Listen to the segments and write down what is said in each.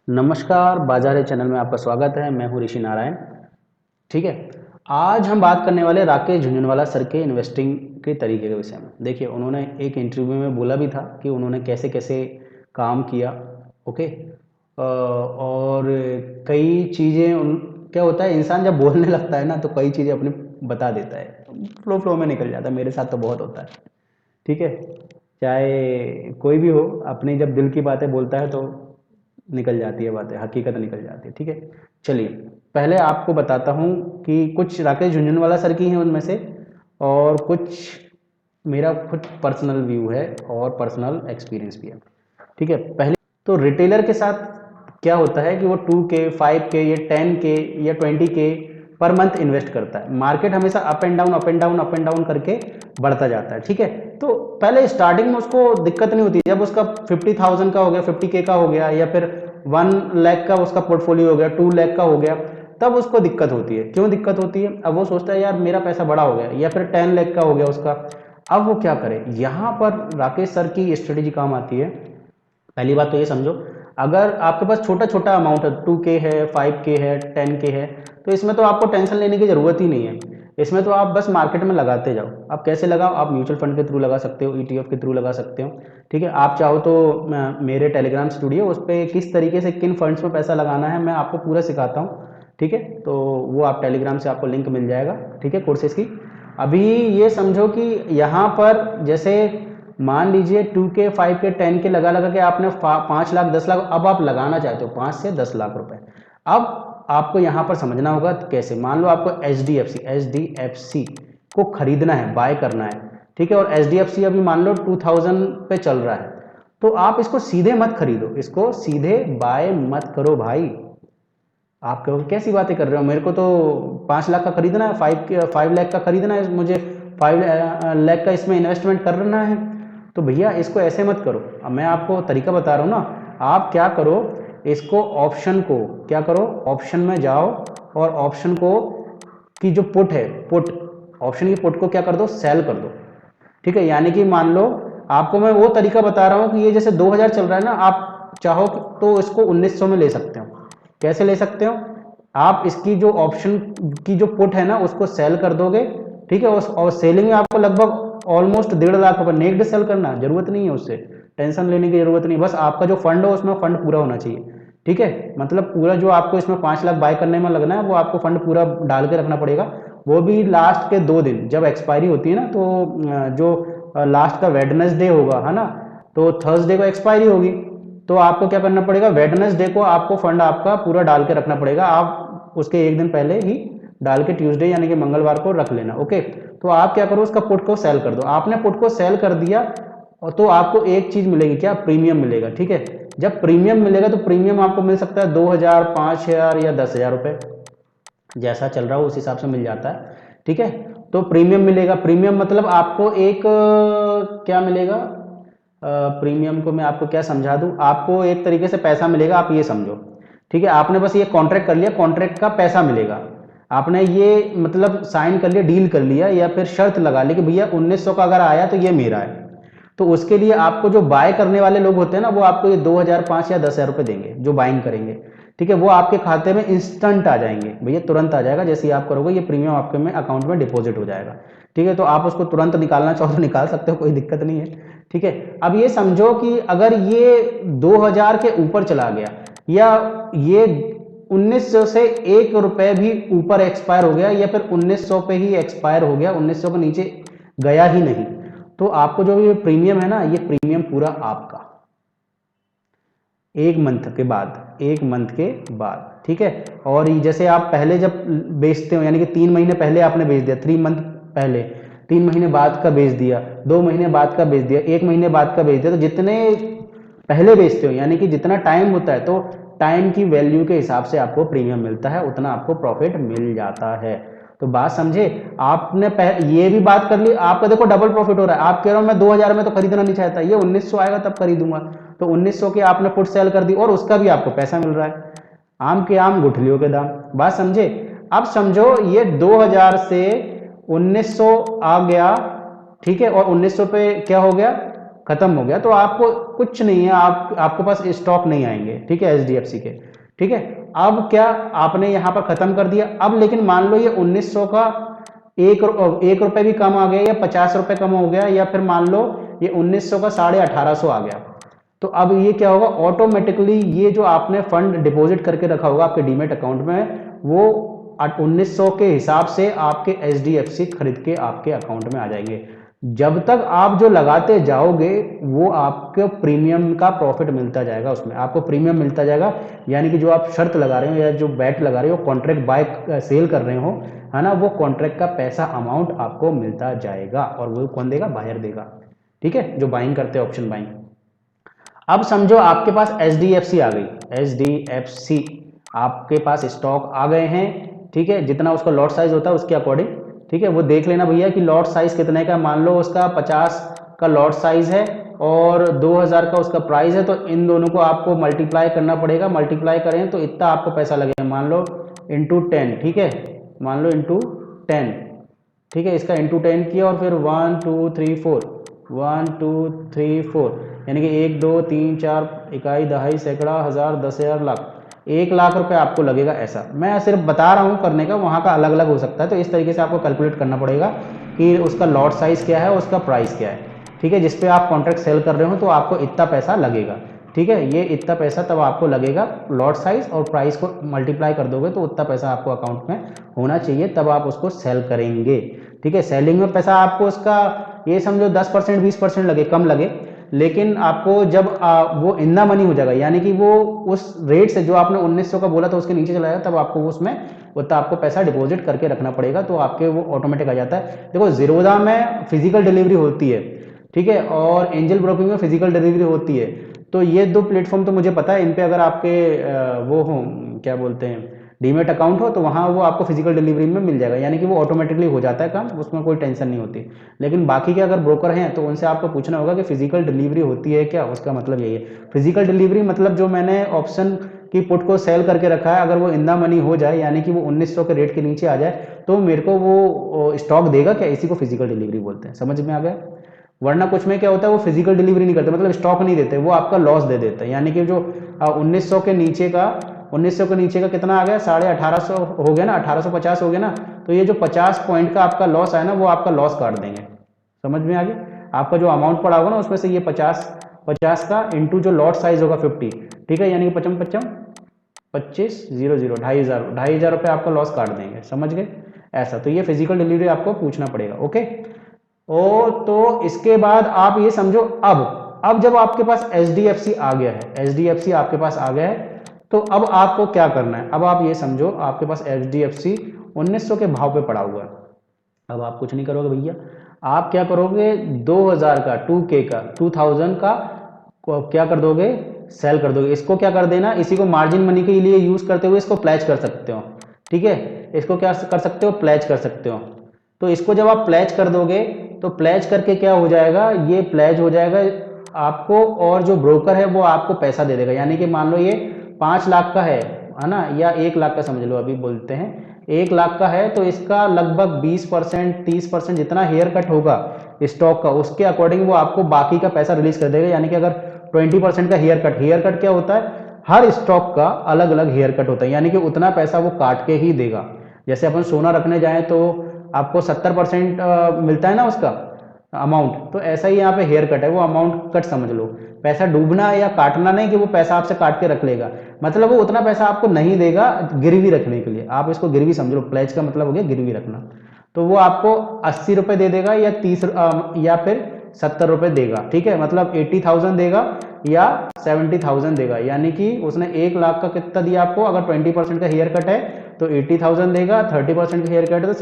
नमस्कार, बाजार चैनल में आपका स्वागत है। मैं हूं ऋषि नारायण। ठीक है, आज हम बात करने वाले राकेश झुनझुनवाला सर के इन्वेस्टिंग के तरीके के विषय में। देखिए, उन्होंने एक इंटरव्यू में बोला भी था कि उन्होंने कैसे कैसे काम किया। ओके, और कई चीज़ें क्या होता है, इंसान जब बोलने लगता है ना तो कई चीज़ें अपने बता देता है, फ्लो फ्लो में निकल जाता है। मेरे साथ तो बहुत होता है। ठीक है, चाहे कोई भी हो, अपनी जब दिल की बातें बोलता है तो निकल जाती है बातें, हकीकत निकल जाती है। ठीक है, चलिए पहले आपको बताता हूँ कि कुछ राकेश झुनझुनवाला सर की हैं उनमें से, और कुछ मेरा खुद पर्सनल व्यू है और पर्सनल एक्सपीरियंस भी है। ठीक है, पहले तो रिटेलर के साथ क्या होता है कि वो 2K 5K या 10K या 20K पर मंथ इन्वेस्ट करता है। मार्केट हमेशा up and down up and down up and down करके बढ़ता जाता है। ठीक है, तो पहले स्टार्टिंग में उसको दिक्कत नहीं होती। जब उसका 50,000 का हो गया, 50K का हो गया, या फिर 1 लाख का उसका पोर्टफोलियो हो गया, 2 लाख का हो गया, तब उसको दिक्कत होती है। क्यों दिक्कत होती है? अब वो सोचता है यार मेरा पैसा बड़ा हो गया, या फिर 10 लाख का हो गया उसका। अब वो क्या करे? यहाँ पर राकेश सर की स्ट्रेटेजी काम आती है। पहली बात तो ये समझो, अगर आपके पास छोटा छोटा अमाउंट है, 2K है, 5K है, 10K है, तो इसमें तो आपको टेंशन लेने की ज़रूरत ही नहीं है। इसमें तो आप बस मार्केट में लगाते जाओ। आप कैसे लगाओ? आप म्यूचुअल फंड के थ्रू लगा सकते हो, ETF के थ्रू लगा सकते हो। ठीक है, आप चाहो तो मेरे टेलीग्राम स्टूडियो, उस पर किस तरीके से किन फंड्स में पैसा लगाना है मैं आपको पूरा सिखाता हूँ। ठीक है, तो वो आप टेलीग्राम से आपको लिंक मिल जाएगा। ठीक है, कोर्सेज की। अभी ये समझो कि यहाँ पर जैसे मान लीजिए 2K 5K 10K लगा लगा के आपने 5 लाख 10 लाख, अब आप लगाना चाहते हो 5 से 10 लाख रुपए। अब आपको यहाँ पर समझना होगा कैसे। मान लो आपको एच डी एफ सी को खरीदना है, बाय करना है। ठीक है, और एच डी एफ सी अभी मान लो 2000 पे चल रहा है, तो आप इसको सीधे मत खरीदो, इसको सीधे बाय मत करो भाई। आप कहो कैसी बातें कर रहे हो, मेरे को तो 5 लाख का खरीदना है, 5 लाख का खरीदना है, मुझे 5 लाख का इसमें इन्वेस्टमेंट करना है। तो भैया इसको ऐसे मत करो। अब मैं आपको तरीका बता रहा हूँ ना। आप क्या करो, इसको ऑप्शन को क्या करो, ऑप्शन में जाओ, और ऑप्शन को की जो पुट है, पुट ऑप्शन की पुट को क्या कर दो, सेल कर दो। ठीक है, यानी कि मान लो आपको मैं वो तरीका बता रहा हूँ कि ये जैसे 2000 चल रहा है ना, आप चाहो तो इसको 1900 में ले सकते हो। कैसे ले सकते हो? आप इसकी जो ऑप्शन की जो पुट है ना, उसको सेल कर दोगे। ठीक है, और सेलिंग में आपको लगभग ऑलमोस्ट 1.5 लाख रुपए नेक्ड सेल करना, जरूरत नहीं है उससे टेंशन लेने की जरूरत नहीं। बस आपका जो फंड हो उसमें फंड पूरा होना चाहिए। ठीक है, मतलब पूरा जो आपको इसमें 5 लाख बाय करने में लगना है, वो आपको फंड पूरा डाल के रखना पड़ेगा। वो भी लास्ट के 2 दिन जब एक्सपायरी होती है ना, तो जो लास्ट का वेडनेसडे होगा, है ना, तो थर्सडे को एक्सपायरी होगी। तो आपको क्या करना पड़ेगा, वेडनेसडे को आपको फंड आपका पूरा डाल के रखना पड़ेगा। आप उसके 1 दिन पहले ही डाल के ट्यूसडे यानी कि मंगलवार को रख लेना। ओके, तो आप क्या करो, उसका पुट को सेल कर दो। आपने पुट को सेल कर दिया, और तो आपको एक चीज मिलेगी, क्या? प्रीमियम मिलेगा। ठीक है, जब प्रीमियम मिलेगा तो प्रीमियम आपको मिल सकता है 2000, 5000 या 10,000 रुपए, जैसा चल रहा हो उस हिसाब से मिल जाता है। ठीक है, तो प्रीमियम मिलेगा। प्रीमियम मतलब आपको एक क्या मिलेगा, प्रीमियम को मैं आपको क्या समझा दूं, आपको एक तरीके से पैसा मिलेगा, आप ये समझो। ठीक है, आपने बस ये कॉन्ट्रैक्ट कर लिया, कॉन्ट्रैक्ट का पैसा मिलेगा। आपने ये मतलब साइन कर लिया, डील कर लिया, या फिर शर्त लगा ली कि भैया 1900 का अगर आया तो ये मेरा है। तो उसके लिए आपको जो बाय करने वाले लोग होते हैं ना, वो आपको ये 2000, 5 या 10,000 रुपए देंगे, जो बाइंग करेंगे। ठीक है, वो आपके खाते में इंस्टेंट आ जाएंगे भैया, तुरंत आ जाएगा। जैसे ही आप करोगे ये प्रीमियम आपके में अकाउंट में डिपॉजिट हो जाएगा। ठीक है, तो आप उसको तुरंत निकालना चाहो तो निकाल सकते हो, कोई दिक्कत नहीं है। ठीक है, अब ये समझो कि अगर ये 2000 के ऊपर चला गया, या ये 1900 से 1 रुपए भी ऊपर एक्सपायर हो गया, या फिर 1900 पे ही एक्सपायर हो गया, 1900 के नीचे गया ही नहीं, तो आपको जो ये प्रीमियम है ना, ये प्रीमियम पूरा आपका 1 मंथ के बाद, 1 मंथ के बाद। ठीक है, और जैसे आप पहले जब बेचते हो, यानी कि 3 महीने पहले आपने बेच दिया, 3 मंथ पहले, 3 महीने बाद का बेच दिया, 2 महीने बाद का बेच दिया, 1 महीने बाद का बेच दिया, तो जितने पहले बेचते हो, यानी कि जितना टाइम होता है, तो टाइम की वैल्यू के हिसाब से आपको प्रीमियम मिलता है, उतना आपको प्रॉफिट मिल जाता है। तो बात समझे? आपने ये भी बात कर ली, आपका देखो डबल प्रॉफिट हो रहा है। आप कह रहे हो मैं 2000 में तो खरीदना नहीं चाहता, ये 1900 आएगा तब खरीदूंगा, तो 1900 की आपने पुट सेल कर दी, और उसका भी आपको पैसा मिल रहा है। आम के आम गुठलियों के दाम। बात समझे? अब समझो ये 2000 से 1900 आ गया। ठीक है, और 1900 पे क्या हो गया, खत्म हो गया तो आपको कुछ नहीं है, आपके पास स्टॉक नहीं आएंगे, ठीक है, एचडीएफसी के, ठीक है। अब क्या आपने यहाँ पर खत्म कर दिया, अब लेकिन मान लो ये 1900 का एक रुपए भी कम आ गया या 50 रुपए कम हो गया, या फिर मान लो ये 1900 का 1850 आ गया, तो अब ये क्या होगा, ऑटोमेटिकली ये जो आपने फंड डिपॉजिट करके रखा होगा आपके डीमेट अकाउंट में, वो 1900 के हिसाब से आपके एचडीएफसी खरीद के आपके अकाउंट में आ जाएंगे। जब तक आप जो लगाते जाओगे वो आपको प्रीमियम का प्रॉफिट मिलता जाएगा, उसमें आपको प्रीमियम मिलता जाएगा, यानी कि जो आप शर्त लगा रहे हो या जो बैट लगा रहे हो, कॉन्ट्रैक्ट बाय सेल कर रहे हो, है ना, वो कॉन्ट्रैक्ट का पैसा अमाउंट आपको मिलता जाएगा, और वो कौन देगा, बायर देगा, ठीक है, जो बाइंग करते हैं, ऑप्शन बाइंग। अब समझो आपके पास एचडीएफसी आ गई, एचडीएफसी आपके पास स्टॉक आ गए हैं, ठीक है, जितना उसका लॉट साइज होता है उसके अकॉर्डिंग, ठीक है, वो देख लेना भैया कि लॉट साइज कितने का, मान लो उसका 50 का लॉट साइज है और 2000 का उसका प्राइस है, तो इन दोनों को आपको मल्टीप्लाई करना पड़ेगा, मल्टीप्लाई करें तो इतना आपको पैसा लगेगा, मान लो इंटू 10, ठीक है, मान लो इंटू 10, ठीक है, इसका इंटू 10 किया और फिर 1 2 3 4 1 2 3 4, यानी कि 1 2 3 4 इकाई दहाई सैकड़ा हज़ार 10,000 लाख, 1 लाख रुपए आपको लगेगा। ऐसा मैं सिर्फ बता रहा हूँ करने का, वहाँ का अलग अलग हो सकता है, तो इस तरीके से आपको कैलकुलेट करना पड़ेगा कि उसका लॉट साइज क्या है, उसका प्राइस क्या है, ठीक है, जिसपे आप कॉन्ट्रैक्ट सेल कर रहे हो तो आपको इतना पैसा लगेगा, ठीक है, ये इतना पैसा तब आपको लगेगा, लॉट साइज और प्राइस को मल्टीप्लाई कर दोगे तो उतना पैसा आपको अकाउंट में होना चाहिए, तब आप उसको सेल करेंगे, ठीक है। सेलिंग में पैसा आपको उसका ये समझो 10% 20% लगे, कम लगे, लेकिन आपको जब वो इन द मनी हो जाएगा, यानी कि वो उस रेट से जो आपने 1900 का बोला था उसके नीचे चला जाएगा, तब आपको उसमें उतना आपको पैसा डिपॉजिट करके रखना पड़ेगा, तो आपके वो ऑटोमेटिक आ जाता है। देखो जीरोधा में फिजिकल डिलीवरी होती है, ठीक है, और एंजल ब्रोकिंग में फिजिकल डिलीवरी होती है, तो ये दो प्लेटफॉर्म तो मुझे पता है, इन पे अगर आपके वो हो, क्या बोलते हैं, डीमेट अकाउंट हो, तो वहाँ वो आपको फिजिकल डिलीवरी में मिल जाएगा, यानी कि वो ऑटोमेटिकली हो जाता है काम, उसमें कोई टेंशन नहीं होती। लेकिन बाकी के अगर ब्रोकर हैं तो उनसे आपको पूछना होगा कि फिजिकल डिलीवरी होती है क्या, उसका मतलब यही है। फिजिकल डिलीवरी मतलब जो मैंने ऑप्शन की पुट को सेल करके रखा है, अगर वो इन द मनी हो जाए, यानी कि वो 1900 के रेट के नीचे आ जाए, तो मेरे को वो स्टॉक देगा क्या, इसी को फिजिकल डिलीवरी बोलते हैं, समझ में आ गया। वरना कुछ में क्या होता है, वो फिजिकल डिलीवरी नहीं करते, मतलब स्टॉक नहीं देते, वो आपका लॉस दे देते हैं, यानी कि जो 1900 के नीचे का, 1900 के नीचे का कितना आ गया, 1850 हो गया ना, 1850 हो गया ना, तो ये जो 50 पॉइंट का आपका लॉस है ना, वो आपका लॉस काट देंगे, समझ में आ गया। आपका जो अमाउंट पड़ा होगा ना, उसमें से ये 50 का इंटू जो लॉट साइज होगा 50, ठीक है, यानी कि 55 55 25 0 0 2,500 रुपये आपका लॉस काट देंगे, समझ गए। ऐसा, तो ये फिजिकल डिलीवरी आपको पूछना पड़ेगा, ओके। ओ तो इसके बाद आप ये समझो, अब जब आपके पास एचडीएफसी आ गया है, एचडीएफसी आपके पास आ गया है, तो अब आपको क्या करना है, अब आप ये समझो आपके पास एचडीएफसी 1900 के भाव पे पड़ा हुआ है, अब आप कुछ नहीं करोगे भैया, आप क्या करोगे, 2000 का 2K का 2000 का क्या कर दोगे, सेल कर दोगे। इसको क्या कर देना, इसी को मार्जिन मनी के लिए यूज करते हुए इसको प्लेज कर सकते हो, ठीक है, इसको क्या कर सकते हो, प्लेज कर सकते हो। तो इसको जब आप प्लेज कर दोगे, तो प्लेज करके क्या हो जाएगा, ये प्लेज हो जाएगा आपको, और जो ब्रोकर है वो आपको पैसा दे देगा, यानी कि मान लो ये 5 लाख का है ना, या 1 लाख का समझ लो, अभी बोलते हैं 1 लाख का है, तो इसका लगभग 20% 30% जितना हेयर कट होगा स्टॉक का, उसके अकॉर्डिंग वो आपको बाकी का पैसा रिलीज कर देगा। यानी कि अगर 20% का हेयर कट क्या होता है, हर स्टॉक का अलग अलग हेयर कट होता है, यानी कि उतना पैसा वो काट के ही देगा। जैसे अपन सोना रखने जाएं तो आपको 70% मिलता है ना उसका अमाउंट, तो ऐसा ही यहाँ पे हेयर कट है, वो अमाउंट कट समझ लो, पैसा डूबना या काटना नहीं कि वो पैसा आपसे काट के रख लेगा, मतलब वो उतना पैसा आपको नहीं देगा गिरवी रखने के लिए, आप इसको गिरवी समझ लो, प्लेज का मतलब हो गया गिरवी रखना। तो वो आपको 80 रुपए दे देगा या 30 या फिर 70 रुपए देगा, ठीक है, मतलब 80,000 देगा या 70,000 देगा, यानी कि उसने 1 लाख का कितना दिया आपको, अगर 20% का हेयर कट है तो 80,000 देगा, 30% का हेयर कट है तो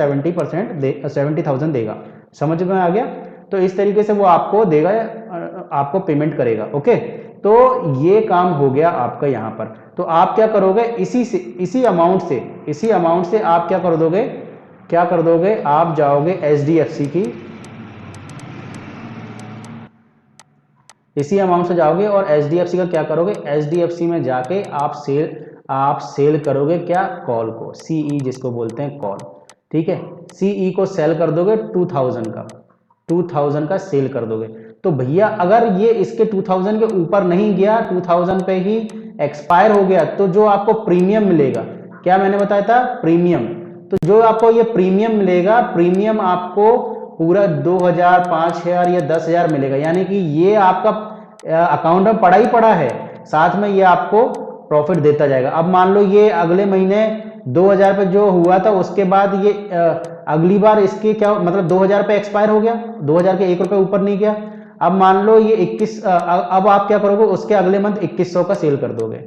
70,000 देगा, समझ में आ गया। तो इस तरीके से वो आपको देगा, आपको पेमेंट करेगा, ओके। तो ये काम हो गया आपका यहाँ पर। तो आप क्या करोगे, इसी अमाउंट से आप क्या कर दोगे, आप जाओगे एचडीएफसी की, इसी अमाउंट से जाओगे और एचडीएफसी का क्या करोगे, एचडीएफसी में जाके आप सेल करोगे क्या, कॉल को, सीई जिसको बोलते हैं कॉल, ठीक है, सीई को सेल कर दोगे 2000 का सेल कर दोगे। तो भैया अगर ये इसके 2000 के ऊपर नहीं गया, 2000 पे ही एक्सपायर हो गया, तो जो आपको प्रीमियम मिलेगा, क्या मैंने बताया था, प्रीमियम, तो जो आपको ये प्रीमियम मिलेगा, प्रीमियम आपको पूरा 2000, 5000 या 10,000 मिलेगा, यानी कि ये आपका अकाउंट में पड़ा ही पड़ा है, साथ में ये आपको प्रॉफिट देता जाएगा। अब मान लो ये अगले महीने 2000 पे जो हुआ था, उसके बाद ये अगली बार इसके क्या मतलब 2000 पे एक्सपायर हो गया, 2000 के 1 रुपए ऊपर नहीं गया। अब मान लो ये 21, अब आप क्या करोगे, उसके अगले मंथ 2100 का सेल कर दोगे,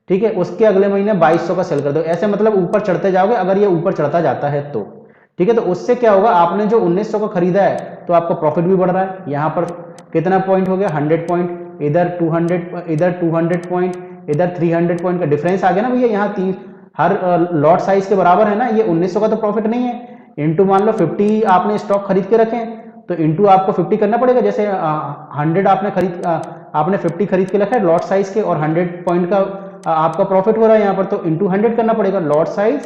ठीक है, उसके अगले महीने 2200 का सेल कर दोगे, ऐसे मतलब ऊपर चढ़ते जाओगे, अगर ये ऊपर चढ़ता जाता है तो, ठीक है। तो उससे क्या होगा, आपने जो 1900 का खरीदा है तो आपको प्रॉफिट भी बढ़ रहा है। यहाँ पर कितना पॉइंट हो गया, 100 पॉइंट, इधर 200 पॉइंट, इधर 300 पॉइंट का डिफरेंस आ गया ना भैया। यहाँ तीन हर लॉट साइज के बराबर है ना, ये 1900 का तो प्रॉफिट नहीं है, इंटू मान लो 50 आपने स्टॉक खरीद के रखे तो इंटू आपको 50 करना पड़ेगा। जैसे 100 आपने 50 खरीद के रखा है लॉट साइज के, और 100 पॉइंट का आपका प्रॉफिट हो रहा है यहाँ पर, तो इंटू 100 करना पड़ेगा, लॉट साइज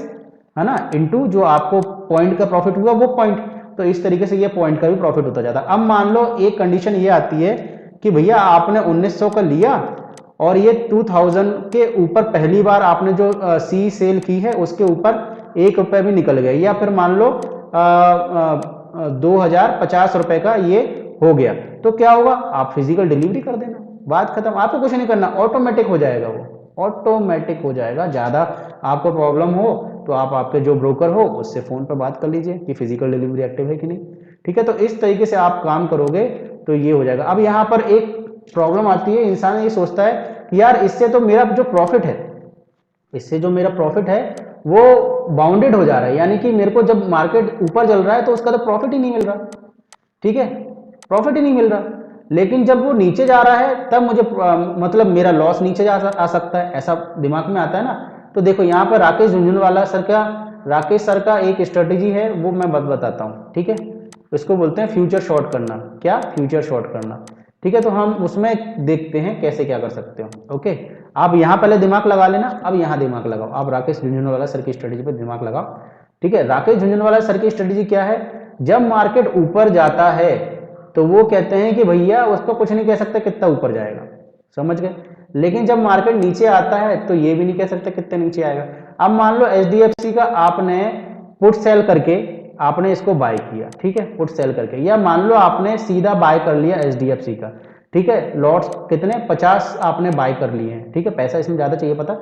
है ना, इंटू जो आपको पॉइंट का प्रॉफिट हुआ वो पॉइंट। तो इस तरीके से ये पॉइंट का भी प्रॉफिट होता जाता है। अब मान लो एक कंडीशन ये आती है कि भैया आपने 1900 का लिया और ये 2000 के ऊपर पहली बार आपने जो सी सेल की है उसके ऊपर 1 रुपए भी निकल गया, या फिर मान लो 2050 रुपए का ये हो गया, तो क्या होगा, आप फिजिकल डिलीवरी कर देना, बात खत्म, आपको कुछ नहीं करना, ऑटोमेटिक हो जाएगा, वो ऑटोमेटिक हो जाएगा। ज्यादा आपको प्रॉब्लम हो तो आप आपके जो ब्रोकर हो उससे फोन पर बात कर लीजिए कि फिजिकल डिलीवरी एक्टिव है कि नहीं, ठीक है। तो इस तरीके से आप काम करोगे तो ये हो जाएगा। अब यहाँ पर एक प्रॉब्लम आती है, इंसान ये सोचता है कि यार इससे तो मेरा जो प्रॉफिट है, इससे जो मेरा प्रॉफिट है वो बाउंडेड हो जा रहा है, यानी कि मेरे को जब मार्केट ऊपर चल रहा है तो उसका तो प्रॉफिट ही नहीं मिल रहा, ठीक है, प्रॉफिट ही नहीं मिल रहा। लेकिन जब वो नीचे जा रहा है तब मुझे मतलब मेरा लॉस नीचे आ सकता है, ऐसा दिमाग में आता है ना। तो देखो यहाँ पर राकेश सर का एक स्ट्रेटेजी है, वो मैं बताता हूँ, ठीक है। इसको बोलते हैं फ्यूचर शॉर्ट करना। क्या, फ्यूचर शॉर्ट करना, ठीक है। तो हम उसमें देखते हैं कैसे क्या कर सकते हो। ओके, आप यहाँ पहले दिमाग लगा लेना, अब यहाँ दिमाग लगाओ, आप राकेश झुंझुनवाला सर की स्ट्रेटेजी पर दिमाग लगाओ, ठीक है। राकेश झुंझुनवाला सर की स्ट्रेटेजी क्या है, जब मार्केट ऊपर जाता है तो वो कहते हैं कि भैया उसको कुछ नहीं कह सकते कितना ऊपर जाएगा, समझ गए। लेकिन जब मार्केट नीचे आता है तो ये भी नहीं कह सकते कितने नीचे आएगा। अब मान लो एचडीएफसी का आपने पुट सेल करके आपने इसको बाय किया, ठीक है, पुट सेल करके, या मान लो आपने सीधा बाय कर लिया एचडीएफसी का, ठीक है, लॉट्स कितने 50 आपने बाय कर लिए हैं, ठीक है, पैसा इसमें ज्यादा चाहिए पता,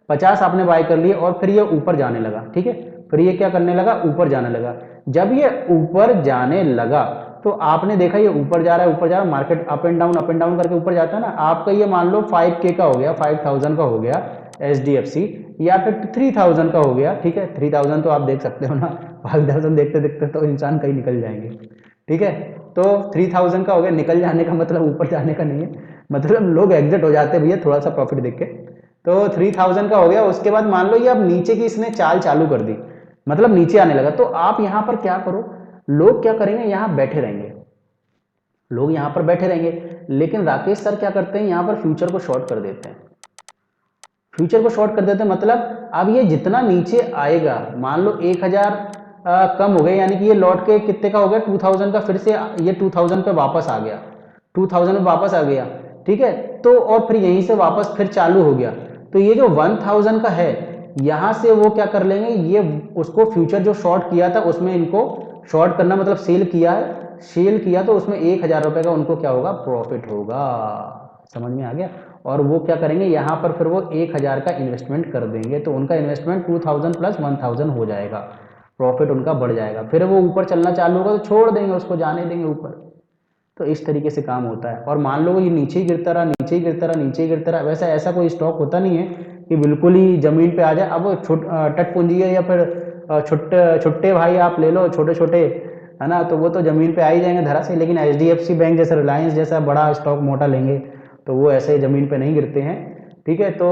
50 आपने बाय कर लिए और फिर ये ऊपर जाने लगा, ठीक है, फिर ये क्या करने लगा, ऊपर जाने लगा। जब ये ऊपर जाने लगा तो आपने देखा ये ऊपर जा रहा है, ऊपर जा रहा है, मार्केट अप एंड डाउन करके ऊपर जाता है ना। आपका ये मान लो 5K का हो गया, 5000 का हो गया एचडीएफसी, या फिर 3000 का हो गया, ठीक है, 3000 तो आप देख सकते हो ना, 5000 देखते देखते तो इंसान कहीं निकल जाएंगे, ठीक है। तो 3000 का हो गया, निकल जाने का मतलब ऊपर जाने का नहीं है, मतलब लोग एग्जिट हो जाते हैं भैया थोड़ा सा प्रॉफिट देख के। तो 3000 का हो गया, उसके बाद मान लो ये अब नीचे की इसने चाल चालू कर दी, मतलब नीचे आने लगा, तो आप यहां पर क्या करो, लोग क्या करेंगे, यहां बैठे रहेंगे, लोग यहां पर बैठे रहेंगे, लेकिन राकेश सर क्या करते हैं, यहां पर फ्यूचर को शॉर्ट कर देते हैं, फ्यूचर को शॉर्ट कर देते हैं, मतलब अब ये जितना नीचे आएगा, मान लो 1000 कम हो गया, यानी कि ये लौट के कितने का हो गया 2000 का, फिर से ये 2000 पे वापस आ गया, 2000 पे वापस आ गया, ठीक है। तो और फिर यहीं से वापस फिर चालू हो गया, तो ये जो 1000 का है यहां से वो क्या कर लेंगे, ये उसको फ्यूचर जो शॉर्ट किया था उसमें इनको शॉर्ट करना मतलब सेल किया है, सेल किया तो उसमें 1000 रुपए का उनको क्या होगा, प्रॉफिट होगा, समझ में आ गया। और वो क्या करेंगे, यहाँ पर फिर वो 1000 का इन्वेस्टमेंट कर देंगे, तो उनका इन्वेस्टमेंट 2000 प्लस 1000 हो जाएगा, प्रॉफिट उनका बढ़ जाएगा, फिर वो ऊपर चलना चालू होगा तो छोड़ देंगे उसको, जाने देंगे ऊपर। तो इस तरीके से काम होता है। और मान लो ये नीचे ही गिरता रहा, नीचे ही गिरता रहा, नीचे ही गिरता रहा, वैसा ऐसा कोई स्टॉक होता नहीं है कि बिल्कुल ही जमीन पे आ जाए। अब वो टट पूंजी है या फिर छुट्टे छुट्टे भाई आप ले लो, छोटे छोटे, है ना, तो वो तो जमीन पे आ ही जाएंगे धरा से, लेकिन एचडीएफसी बैंक जैसा, रिलायंस जैसा बड़ा स्टॉक मोटा लेंगे तो वो ऐसे जमीन पे नहीं गिरते हैं, ठीक है। तो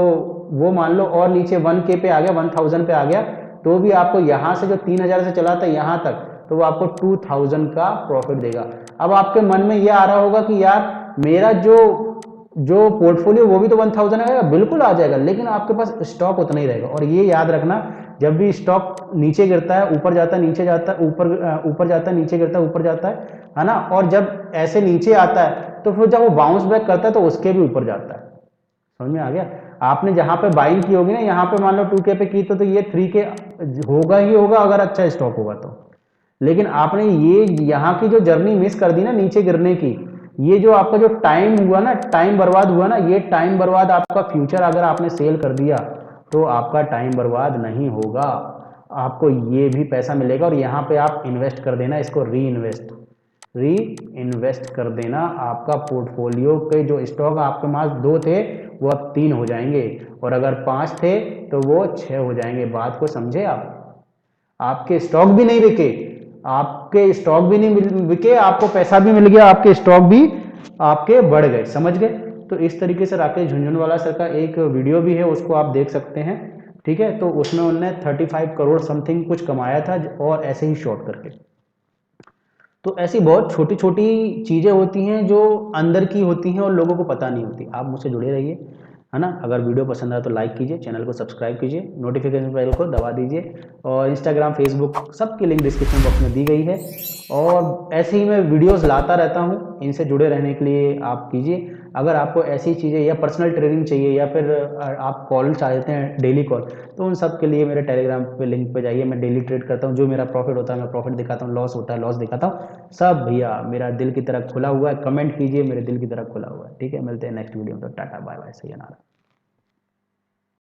वो मान लो और नीचे 1K पे आ गया, 1000 पे आ गया, तो भी आपको यहाँ से जो 3000 से चला था यहाँ तक, तो वो आपको 2000 का प्रॉफिट देगा। अब आपके मन में ये आ रहा होगा कि यार मेरा जो जो पोर्टफोलियो वो भी तो 1000 आएगा, बिल्कुल आ जाएगा, लेकिन आपके पास स्टॉक उतना ही रहेगा। और ये याद रखना, जब भी स्टॉक नीचे गिरता है, ऊपर जाता है, नीचे जाता है, ऊपर जाता है, नीचे गिरता है, ऊपर जाता है ना, और जब ऐसे नीचे आता है तो फिर जब वो बाउंस बैक करता है तो उसके भी ऊपर जाता है। समझ में आ गया? आपने जहां पे बाइंग की होगी ना, यहाँ पे मान लो 2K पे की तो ये 3K होगा ही होगा अगर अच्छा स्टॉक होगा तो। लेकिन आपने ये यहाँ की जो जर्नी मिस कर दी ना नीचे गिरने की, ये जो आपका जो टाइम हुआ ना, टाइम बर्बाद हुआ ना, ये टाइम बर्बाद आपका फ्यूचर अगर आपने सेल कर दिया तो आपका टाइम बर्बाद नहीं होगा, आपको ये भी पैसा मिलेगा। और यहाँ पे आप इन्वेस्ट कर देना, इसको री इन्वेस्ट कर देना। आपका पोर्टफोलियो के जो स्टॉक आपके पास 2 थे वो अब 3 हो जाएंगे, और अगर 5 थे तो वो 6 हो जाएंगे। बात को समझे आप? आपके स्टॉक भी नहीं बिके, आपके स्टॉक भी नहीं बिके, आपको पैसा भी मिल गया, आपके स्टॉक भी आपके बढ़ गए। समझ गए? तो इस तरीके से राकेश झुनझुनवाला सर का एक वीडियो भी है, उसको आप देख सकते हैं। ठीक है, तो उसमें उन्होंने 35 करोड़ समथिंग कुछ कमाया था, और ऐसे ही शॉर्ट करके। तो ऐसी बहुत छोटी छोटी चीज़ें होती हैं जो अंदर की होती हैं और लोगों को पता नहीं होती। आप मुझसे जुड़े रहिए, है ना। अगर वीडियो पसंद आए तो लाइक कीजिए, चैनल को सब्सक्राइब कीजिए, नोटिफिकेशन बेल को दबा दीजिए, और इंस्टाग्राम, फेसबुक सबकी लिंक डिस्क्रिप्शन बॉक्स में दी गई है। और ऐसे ही मैं वीडियोस लाता रहता हूँ, इनसे जुड़े रहने के लिए आप कीजिए। अगर आपको ऐसी चीज़ें या पर्सनल ट्रेनिंग चाहिए, या फिर आप कॉल चाहते हैं डेली कॉल, तो उन सब के लिए मेरे टेलीग्राम पे लिंक पे जाइए। मैं डेली ट्रेड करता हूँ, जो मेरा प्रॉफिट होता है मैं प्रॉफिट दिखाता हूँ, लॉस होता है लॉस दिखाता हूँ। सब भैया मेरा दिल की तरह खुला हुआ है, कमेंट कीजिए, मेरे दिल की तरह खुला हुआ है। ठीक है, मिलते हैं नेक्स्ट वीडियो में, तो टाटा बाय बाय, सही है ना।